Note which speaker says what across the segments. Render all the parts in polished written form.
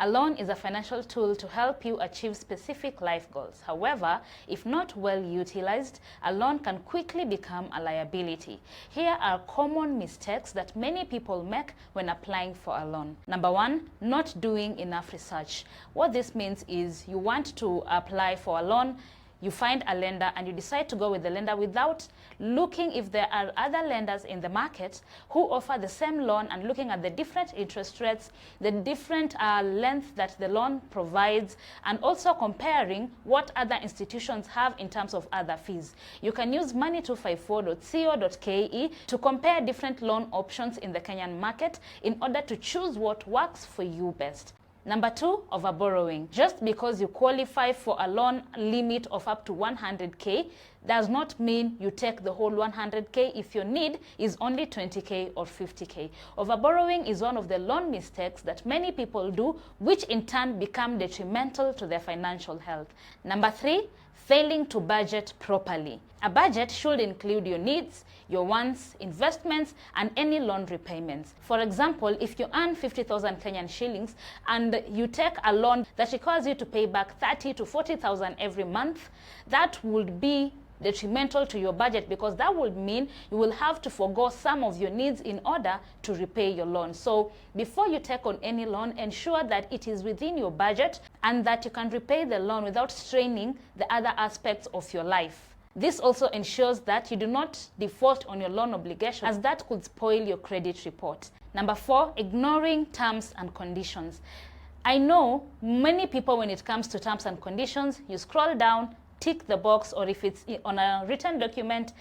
Speaker 1: A loan is a financial tool to help you achieve specific life goals. However, if not well utilized, a loan can quickly become a liability. Here are common mistakes that many people make when applying for a loan. Number one, not doing enough research. What this means is you want to apply for a loan, you find a lender and you decide to go with the lender without looking if there are other lenders in the market who offer the same loan, and looking at the different interest rates, the different length that the loan provides, and also comparing what other institutions have in terms of other fees. You can use money254.co.ke to compare different loan options in the Kenyan market in order to choose what works for you best. Number two, overborrowing. Just because you qualify for a loan limit of up to 100K does not mean you take the whole 100K if your need is only 20K or 50K. Overborrowing is one of the loan mistakes that many people do, which in turn become detrimental to their financial health. Number three, failing to budget properly. A budget should include your needs, your wants, investments, and any loan repayments. For example, if you earn 50,000 Kenyan shillings and you take a loan that requires you to pay back 30 to 40,000 every month, that would be detrimental to your budget, because that would mean you will have to forego some of your needs in order to repay your loan. So before you take on any loan, ensure that it is within your budget and that you can repay the loan without straining the other aspects of your life. This also ensures that you do not default on your loan obligation, as that could spoil your credit report. Number four, ignoring terms and conditions. I know many people, when it comes to terms and conditions, you scroll down, tick the box, or if it's on a written document,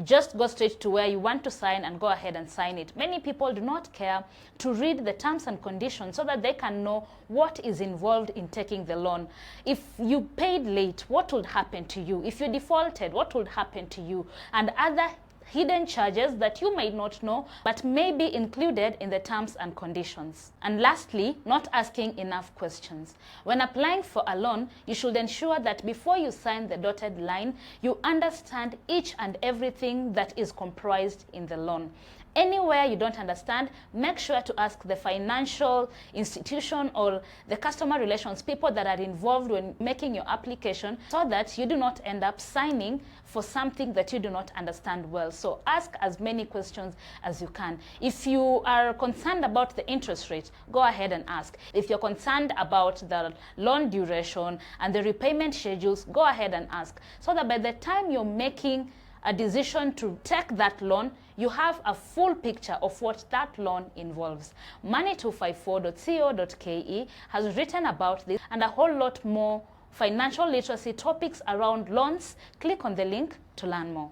Speaker 1: just go straight to where you want to sign and go ahead and sign it. Many people do not care to read the terms and conditions so that they can know what is involved in taking the loan. If you paid late, what would happen to you? If you defaulted, what would happen to you? And other hidden charges that you might not know but may be included in the terms and conditions. And lastly, not asking enough questions. When applying for a loan, you should ensure that before you sign the dotted line, you understand each and everything that is comprised in the loan. Anywhere you don't understand, make sure to ask the financial institution or the customer relations people that are involved when making your application, so that you do not end up signing for something that you do not understand well. So ask as many questions as you can. If you are concerned about the interest rate, go ahead and ask. If you're concerned about the loan duration and the repayment schedules, go ahead and ask, so that by the time you're making a decision to take that loan, you have a full picture of what that loan involves. Money254.co.ke has written about this and a whole lot more financial literacy topics around loans. Click on the link to learn more.